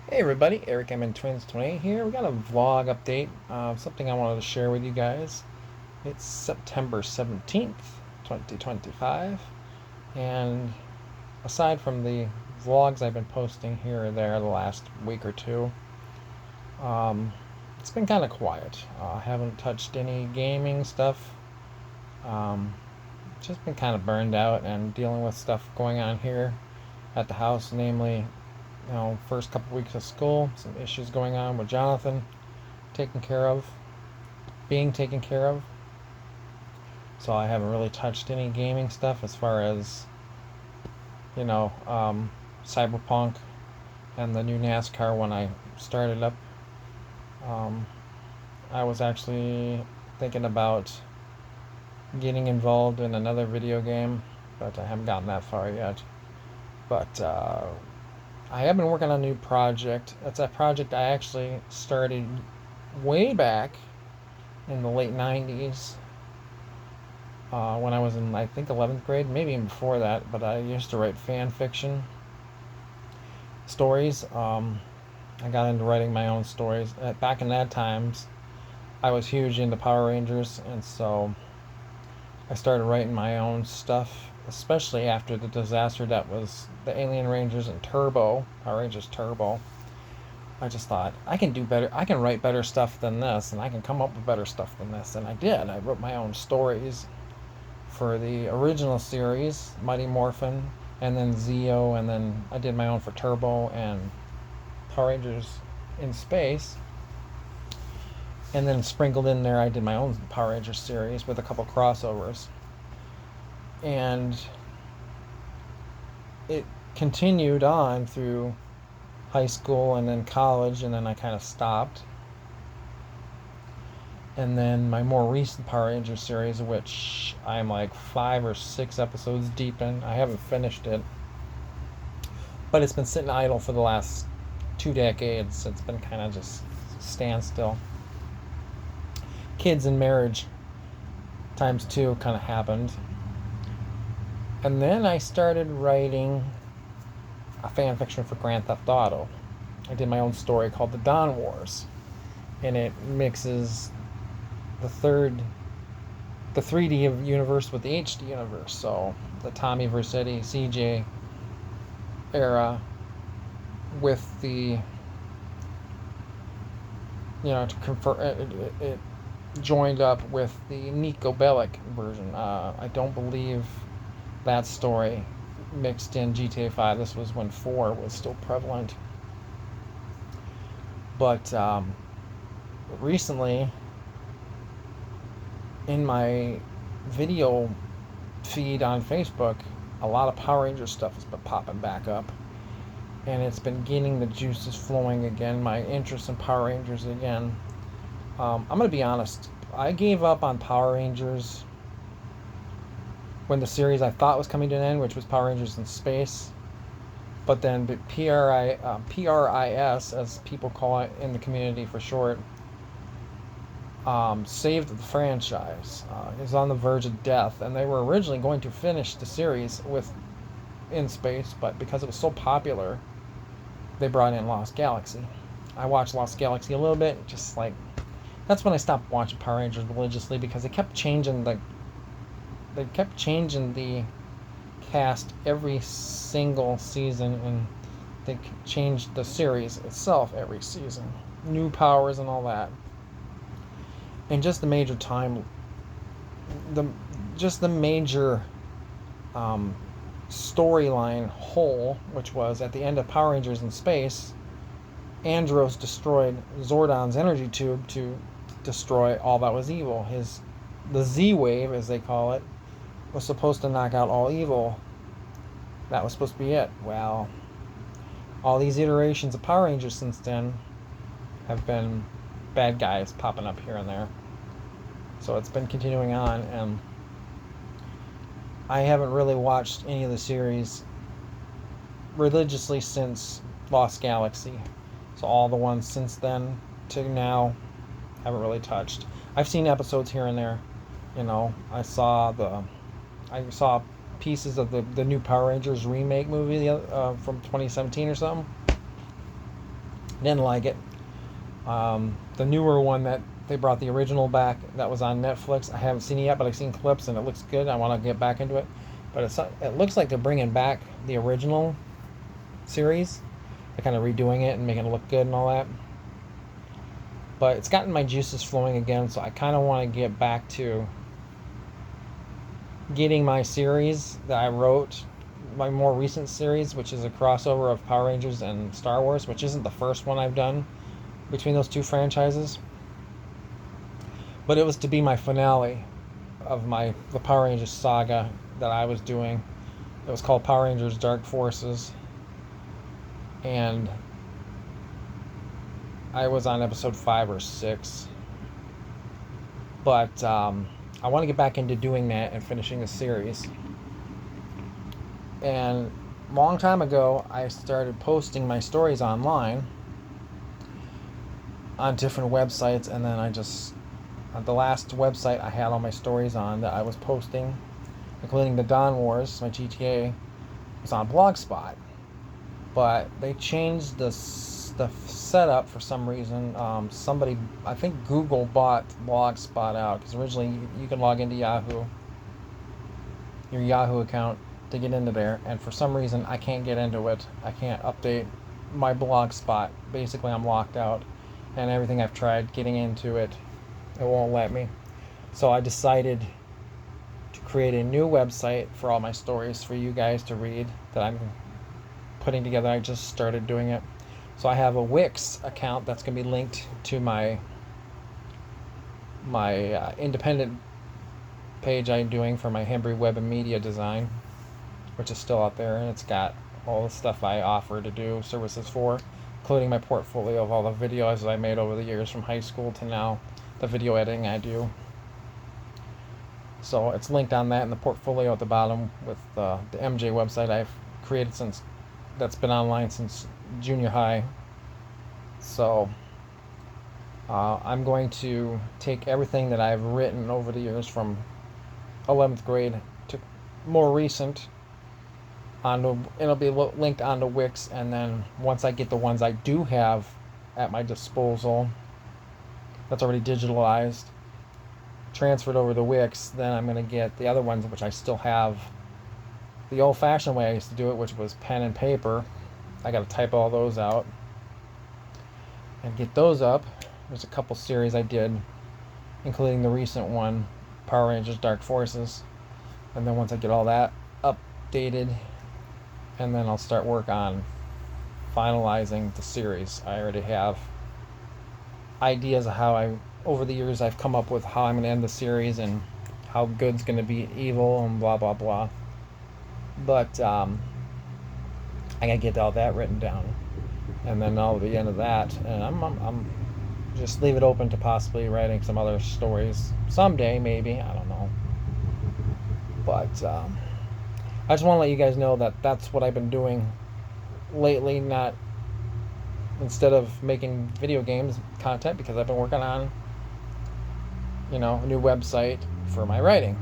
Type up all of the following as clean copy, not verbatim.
Hey everybody, Eric M and Twins 28 here. We got a vlog update, something I wanted to share with you guys. It's September 17th, 2025, and aside from the vlogs I've been posting here or there the last week or two, um, it's been kind of quiet. I haven't touched any gaming stuff. Um, just been kind of burned out and dealing with stuff going on here at the house, namely, first couple weeks of school, some issues going on with Jonathan taken care of, being taken care of. So I haven't really touched any gaming stuff as far as, you know, um, Cyberpunk and the new NASCAR when I started up. Um, I was actually thinking about getting involved in another video game, but I haven't gotten that far yet. But I have been working on a new project. It's a project I actually started way back in the late 90s when I was in, I think, 11th grade, maybe even before that. But I used to write fan fiction stories. I got into writing my own stories. Back in that times, I was huge into Power Rangers, and so I started writing my own stuff, especially after the disaster that was the Alien Rangers and Turbo, Power Rangers Turbo. I just thought I can do better. I can write better stuff than this, and I can come up with better stuff than this. And I did. I wrote my own stories for the original series, Mighty Morphin, and then Zeo, and then I did my own for Turbo and Power Rangers in Space. And then sprinkled in there, I did my own Power Rangers series with a couple crossovers. And it continued on through high school and then college, and then I kind of stopped. And then my more recent Power Rangers series, which I'm like 5 or 6 episodes deep in, I haven't finished it, but it's been sitting idle for the last 2 decades. It's been kind of just standstill. Kids and marriage times two kind of happened. And then I started writing a fan fiction for Grand Theft Auto. I did my own story called The Dawn Wars, and it mixes the 3D universe with the HD universe. So the Tommy Vercetti CJ era with the, to convert it joined up with the Nico Bellic version. I don't believe that story mixed in GTA 5. This was when 4 was still prevalent. But recently, in my video feed on Facebook, a lot of Power Rangers stuff has been popping back up. And it's been getting the juices flowing again, my interest in Power Rangers again. I'm going to be honest, I gave up on Power Rangers when the series I thought was coming to an end, which was Power Rangers in Space. But then PRIS, as people call it in the community for short, saved the franchise. It was on the verge of death, and they were originally going to finish the series with In Space, but because it was so popular, they brought in Lost Galaxy. I watched Lost Galaxy a little bit, just like that's when I stopped watching Power Rangers religiously, because they kept changing the cast every single season, and they changed the series itself every season, new powers and all that. And just the major time, the major storyline hole, which was at the end of Power Rangers in Space, Andros destroyed Zordon's energy tube to destroy all that was evil. The Z-Wave, as they call it, was supposed to knock out all evil. That was supposed to be it. Well, all these iterations of Power Rangers since then have been bad guys popping up here and there. So it's been continuing on, and I haven't really watched any of the series religiously since Lost Galaxy. So all the ones since then to now, haven't really touched. I've seen episodes here and there. I saw pieces of the new Power Rangers remake movie from 2017 or something. Didn't like it. The newer one that they brought the original back that was on Netflix, I haven't seen it yet, but I've seen clips and it looks good. I want to get back into it. But it looks like they're bringing back the original series. They're kind of redoing it and making it look good and all that. But it's gotten my juices flowing again, so I kind of want to get back to getting my series that I wrote, my more recent series, which is a crossover of Power Rangers and Star Wars, which isn't the first one I've done between those two franchises. But it was to be my finale of the Power Rangers saga that I was doing. It was called Power Rangers Dark Forces. And I was on episode 5 or 6. But I want to get back into doing that and finishing the series. And a long time ago, I started posting my stories online on different websites, and then the last website I had all my stories on that I was posting, including the Dawn Wars, my GTA, was on Blogspot. But they changed the setup for some reason. I think Google bought Blogspot out, because originally you could log into Yahoo, your Yahoo account, to get into there, and for some reason I can't get into it. I can't update my Blogspot. Basically, I'm locked out, and everything I've tried getting into it won't let me. So I decided to create a new website for all my stories for you guys to read that I'm putting together. I just started doing it. So I have a Wix account that's going to be linked to my independent page I'm doing for my Hembry Web and Media Design, which is still out there, and it's got all the stuff I offer to do services for, including my portfolio of all the videos I made over the years from high school to now, the video editing I do. So it's linked on that, and the portfolio at the bottom with the MJ website I've created that's been online since junior high. So I'm going to take everything that I've written over the years from 11th grade to more recent, it'll be linked onto Wix, and then once I get the ones I do have at my disposal that's already digitalized, transferred over to Wix, then I'm going to get the other ones, which I still have the old-fashioned way I used to do it, which was pen and paper. I got to type all those out and get those up. There's a couple series I did, including the recent one, Power Rangers Dark Forces. And then once I get all that updated, and then I'll start work on finalizing the series. I already have ideas of how over the years I've come up with how I'm going to end the series and how good's going to beat evil and blah blah blah. But I gotta get all that written down, and then I'll be end of that, and I'm just leave it open to possibly writing some other stories someday, maybe, I don't know. But I just want to let you guys know that that's what I've been doing lately. Not instead of making video games content, because I've been working on a new website for my writing,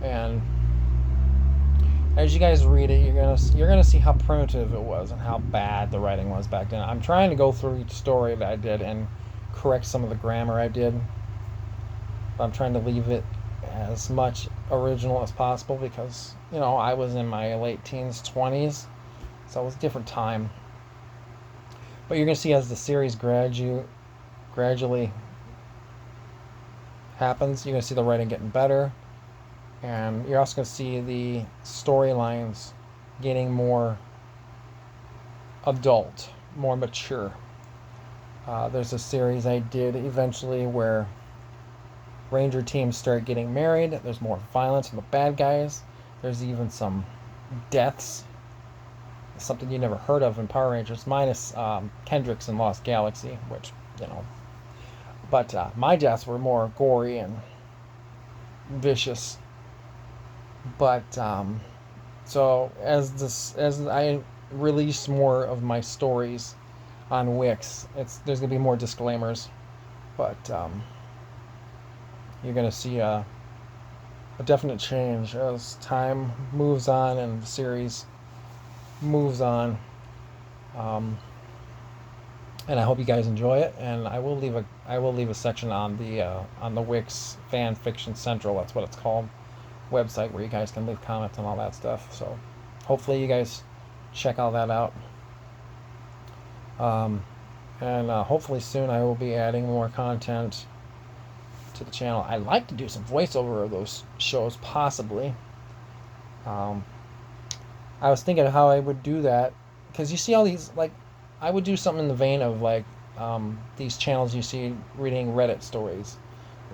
and as you guys read it, you're gonna see how primitive it was and how bad the writing was back then. I'm trying to go through each story that I did and correct some of the grammar I did, but I'm trying to leave it as much original as possible, because I was in my late teens, 20s, so it was a different time. But you're gonna see as the series gradually happens, you're gonna see the writing getting better. And you're also going to see the storylines getting more adult, more mature. There's a series I did eventually where Ranger teams start getting married. There's more violence from the bad guys. There's even some deaths. Something you never heard of in Power Rangers, minus Kendricks in Lost Galaxy, which, But my deaths were more gory and vicious. But so as I release more of my stories on Wix, there's gonna be more disclaimers, but you're gonna see a definite change as time moves on and the series moves on. and I hope you guys enjoy it. And I will leave a section on the Wix Fan Fiction Central. That's what it's called, website where you guys can leave comments and all that stuff. So hopefully you guys check all that out. Um, and hopefully soon I will be adding more content to the channel. I'd like to do some voiceover of those shows, possibly. Um, I was thinking of how I would do that, because you see all these, like, I would do something in the vein of like these channels you see reading Reddit stories,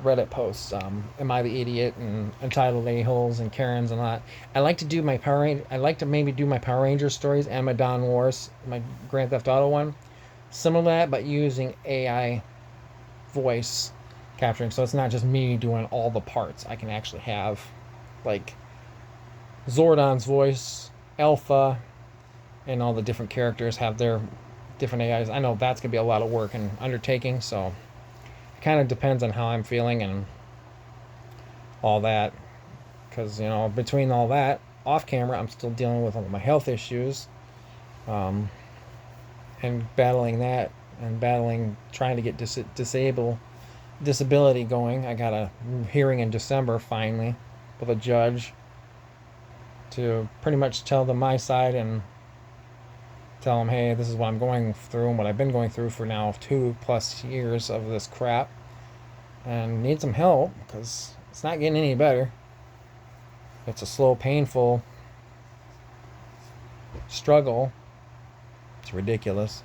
Reddit posts. Am I the Idiot and Entitled A-Holes and Karens and all that. I like to do my I like to maybe do my Power Ranger stories and my Dawn Wars, my Grand Theft Auto one, similar to that, but using AI voice capturing. So it's not just me doing all the parts. I can actually have like Zordon's voice, Alpha, and all the different characters have their different AIs. I know that's gonna be a lot of work and undertaking, so it kind of depends on how I'm feeling and all that. Because between all that, off camera, I'm still dealing with all my health issues, um, and battling that, and battling trying to get disability going. I got a hearing in December finally with a judge to pretty much tell them my side and tell them, hey, this is what I'm going through and what I've been going through for now 2+ years of this crap, and need some help because it's not getting any better. It's a slow, painful struggle. It's ridiculous.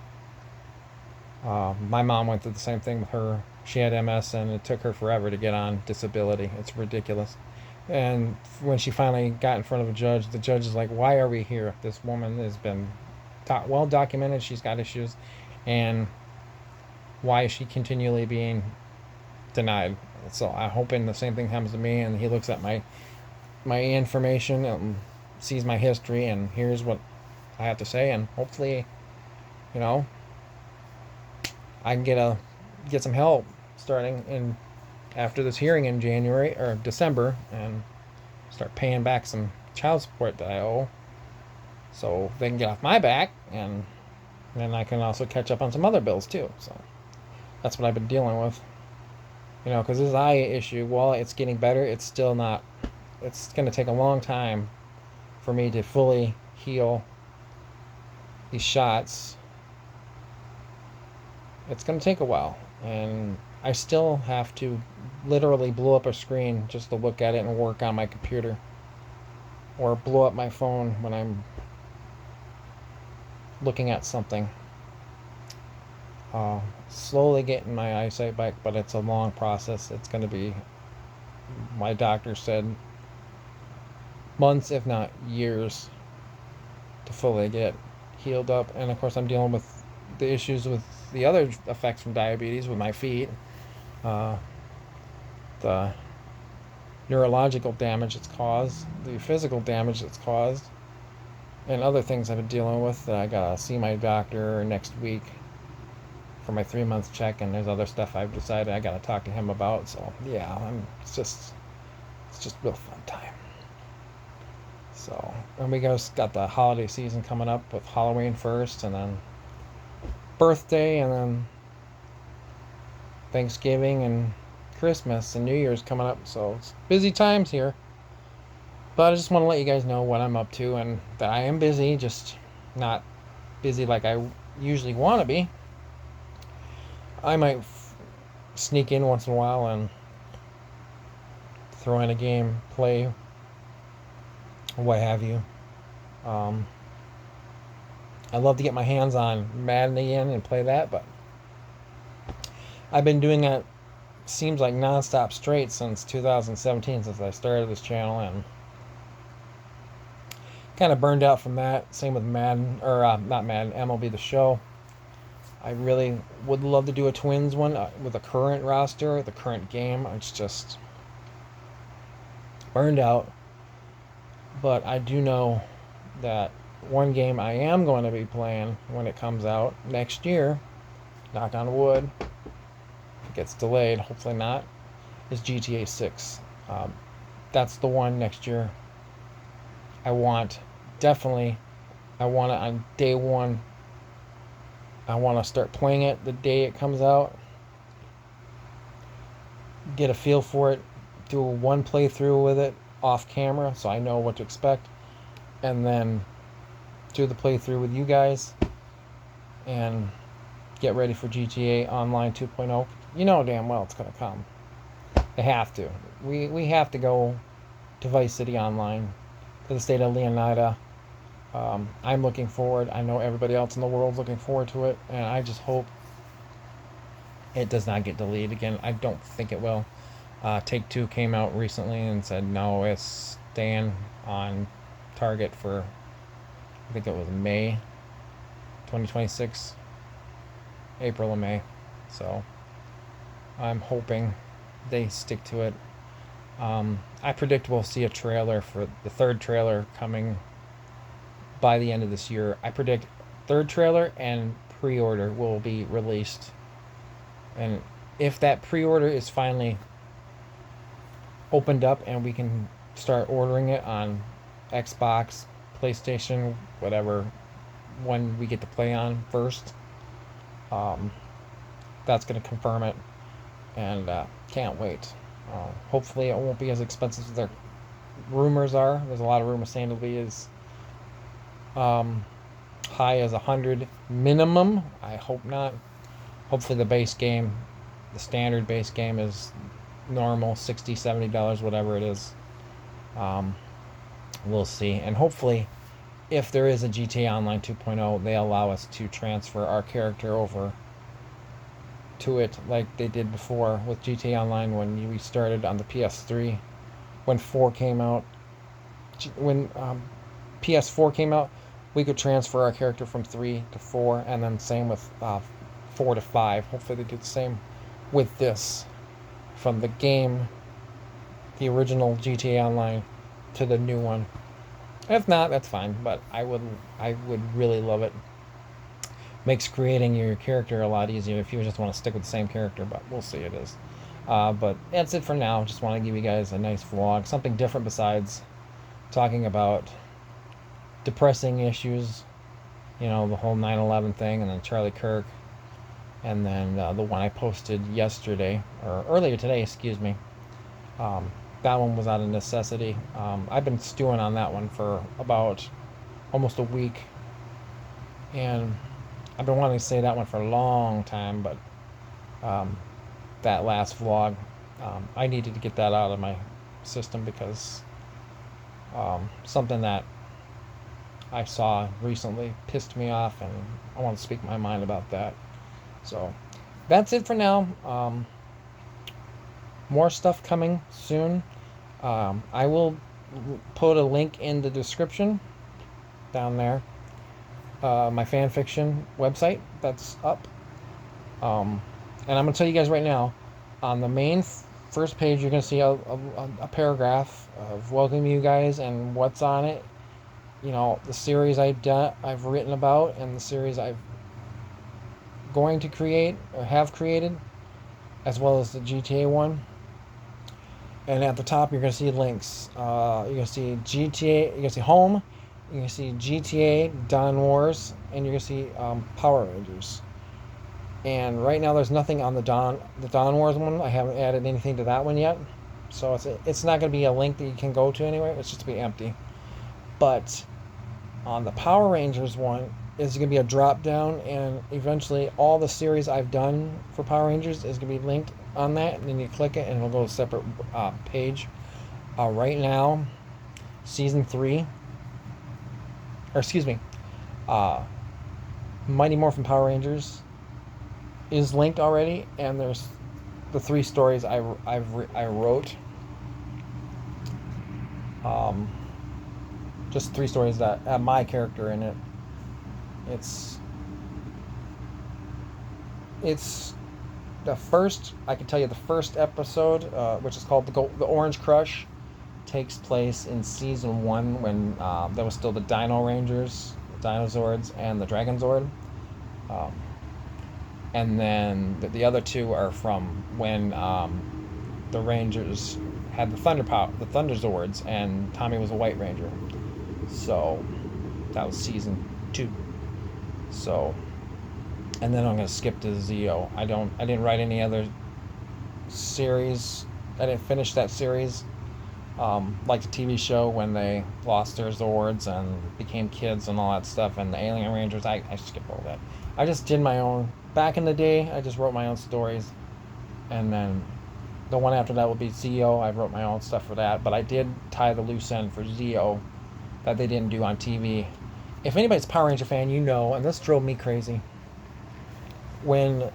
My mom went through the same thing with her. She had MS and it took her forever to get on disability. It's ridiculous. And when she finally got in front of a judge, the judge is like, why are we here? This woman has been well documented. She's got issues. And why is she continually being denied? So I'm hoping the same thing happens to me. And he looks at my information and sees my history and hears what I have to say. And hopefully, I can get some help starting in after this hearing in January or December, and start paying back some child support that I owe, so they can get off my back, and then I can also catch up on some other bills too. So that's what I've been dealing with. Because this eye issue, while it's getting better, it's still not. It's going to take a long time for me to fully heal these shots. It's going to take a while, and I still have to literally blow up a screen just to look at it and work on my computer, or blow up my phone when I'm looking at something. Slowly getting my eyesight back, but it's a long process. It's going to be, my doctor said, months if not years to fully get healed up. And of course I'm dealing with the issues with the other effects from diabetes with my feet, the neurological damage it's caused, the physical damage it's caused, and other things I've been dealing with that I gotta see my doctor next week for my 3-month check, and there's other stuff I've decided I gotta talk to him about. So yeah, it's just real fun time. So, and we got the holiday season coming up with Halloween first, and then birthday, and then Thanksgiving and Christmas and New Year's coming up. So it's busy times here. But I just want to let you guys know what I'm up to, and that I am busy, just not busy like I usually want to be. I might sneak in once in a while and throw in a game, play, what have you. I'd love to get my hands on Madden again and play that, but I've been doing that, seems like non-stop straight since 2017, since I started this channel, and kind of burned out from that. Same with Madden, or not Madden, MLB The Show. I really would love to do a Twins one with the current roster, the current game. It's just burned out. But I do know that one game I am going to be playing when it comes out next year, knock on wood, if it gets delayed, hopefully not, is GTA 6. That's the one next year I want. Definitely, I want it on day one I want to start playing it the day it comes out, get a feel for it, do one playthrough with it off camera so I know what to expect, and then do the playthrough with you guys and get ready for GTA Online 2.0. You know damn well it's going to come. They have to. We have to go to Vice City Online, to the state of Leonida. I'm looking forward. I know everybody else in the world's looking forward to it, and I just hope it does not get deleted again. I don't think it will. Take-Two came out recently and said no, it's staying on target for, I think it was May 2026, April or May. So I'm hoping they stick to it. I predict we'll see a trailer for the third trailer coming by the end of this year. I predict third trailer and pre-order will be released. And if that pre-order is finally opened up and we can start ordering it on Xbox, PlayStation, whatever one we get to play on first, that's going to confirm it. And can't wait. Hopefully it won't be as expensive as their rumors are. There's a lot of rumors saying it'll be as high as 100 minimum. I hope not. Hopefully the base game, the standard base game, is normal $60, $70, whatever it is. We'll see. And hopefully if there is a GTA Online 2.0, they allow us to transfer our character over to it like they did before with GTA Online when we started on the PS3. When 4 came out, when PS4 came out, we could transfer our character from 3 to 4, and then same with 4 to 5. Hopefully they do the same with this, from the game, the original GTA Online, to the new one. If not, that's fine, but I would really love it. Makes creating your character a lot easier if you just want to stick with the same character, but we'll see. It is. But that's it for now. Just want to give you guys a nice vlog, something different besides talking about depressing issues, you know, the whole 9/11 thing, and then Charlie Kirk, and then the one I posted yesterday, or earlier today, excuse me. That one was out of necessity. I've been stewing on that one for about almost a week, and I've been wanting to say that one for a long time, but that last vlog, I needed to get that out of my system because something that I saw recently pissed me off, and I want to speak my mind about that. So that's it for now. More stuff coming soon. I will put a link in the description down there. My fanfiction website that's up. And I'm going to tell you guys right now, on the main first page, you're going to see a paragraph of welcoming you guys and what's on it. You know, the series I've written about, and the series I've going to create or have created, as well as the GTA one. And at the top, you're going to see links. You're going to see GTA. You're going to see Home. You're going to see GTA, Dawn Wars, and you're going to see Power Rangers. And right now, there's nothing on the Dawn Wars one. I haven't added anything to that one yet, so it's not going to be a link that you can go to anywhere. It's just going to be empty. But on the Power Rangers one, is going to be a drop down, and eventually all the series I've done for Power Rangers is going to be linked on that, and then you click it and it'll go to a separate page. Right now, season 3, or excuse me, Mighty Morphin Power Rangers is linked already, and there's the 3 stories I wrote. Just 3 stories that have my character in it. It's the first, I can tell you the first episode, which is called the Orange Crush, takes place in season 1 when there was still the Dino Rangers, the Dinozords, and the Dragonzord. And then the other 2 are from when the Rangers had the Thunderzords, and Tommy was a White Ranger. So that was season 2. So and then I'm gonna skip to Zeo. I didn't write any other series. I didn't finish that series. Like the TV show when they lost their Zords and became kids and all that stuff, and the Alien Rangers. I skipped all that. I just did my own. Back in the day, I just wrote my own stories, and then the one after that will be Zeo. I wrote my own stuff for that, but I did tie the loose end for Zeo that they didn't do on TV. If anybody's a Power Ranger fan, you know, and this drove me crazy. When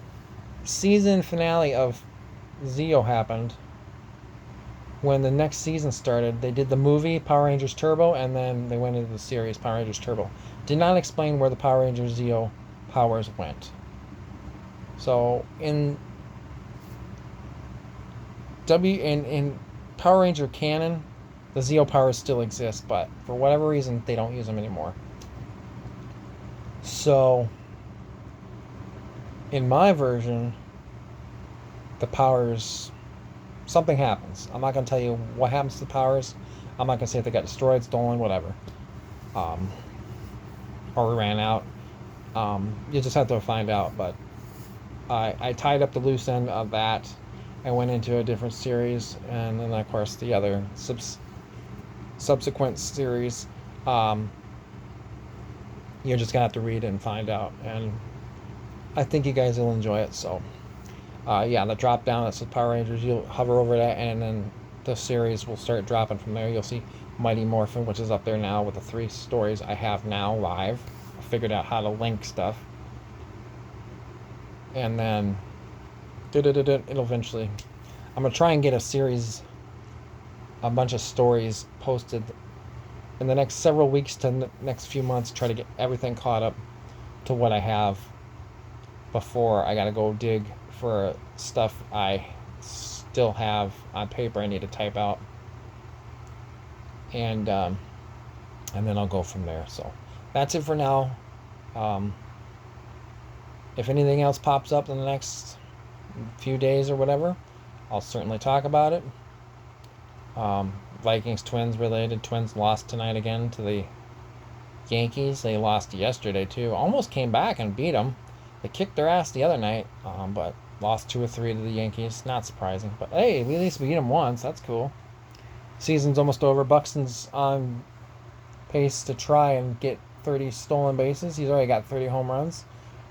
season finale of Zeo happened, when the next season started, they did the movie Power Rangers Turbo, and then they went into the series Power Rangers Turbo. Did not explain where the Power Rangers Zeo powers went. So in in Power Ranger canon, the Zeo powers still exist, but for whatever reason, they don't use them anymore. So in my version, the powers, something happens. I'm not going to tell you what happens to the powers. I'm not going to say if they got destroyed, stolen, whatever. Or ran out. You just have to find out. But I tied up the loose end of that and went into a different series. And then, of course, the other subsequent series. You're just going to have to read it and find out. And I think you guys will enjoy it. So, yeah, the drop down that says Power Rangers, you'll hover over that, and then the series will start dropping from there. You'll see Mighty Morphin, which is up there now with the 3 stories I have now live. I figured out how to link stuff. And then it'll eventually... I'm going to try and get a bunch of stories posted in the next several weeks to next few months, try to get everything caught up to what I have before I gotta go dig for stuff I still have on paper I need to type out, and then I'll go from there. So that's it for now. If anything else pops up in the next few days or whatever, I'll certainly talk about it. Vikings Twins related. Twins lost tonight again to the Yankees. They lost yesterday too. Almost came back and beat them. They kicked their ass the other night, but lost 2 or 3 to the Yankees. Not surprising, but hey, we at least beat them once. That's cool. Season's almost over. Buxton's on pace to try and get 30 stolen bases. He's already got 30 home runs,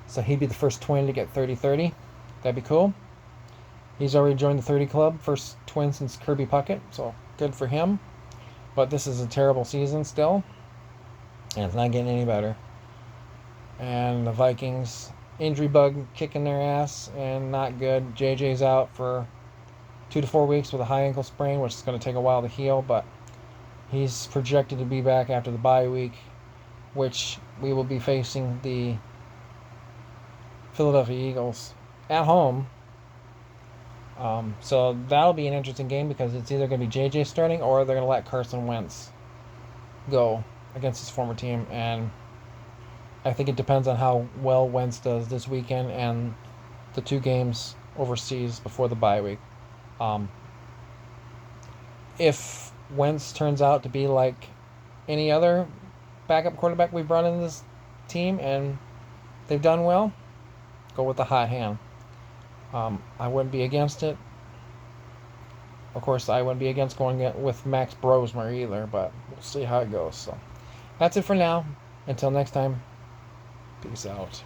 so he'd be the first Twin to get 30-30. That'd be cool. He's already joined the 30 club. First Twin since Kirby Puckett, so good for him. But this is a terrible season still, and it's not getting any better. And the Vikings, injury bug kicking their ass and not good. JJ's out for 2 to 4 weeks with a high ankle sprain, which is going to take a while to heal, but he's projected to be back after the bye week, which we will be facing the Philadelphia Eagles at home. So that'll be an interesting game because it's either going to be JJ starting or they're going to let Carson Wentz go against his former team. And I think it depends on how well Wentz does this weekend and the 2 games overseas before the bye week. If Wentz turns out to be like any other backup quarterback we brought in this team and they've done well, go with the hot hand. I wouldn't be against it. Of course, I wouldn't be against going with Max Brosmer either, but we'll see how it goes. So that's it for now. Until next time, peace out.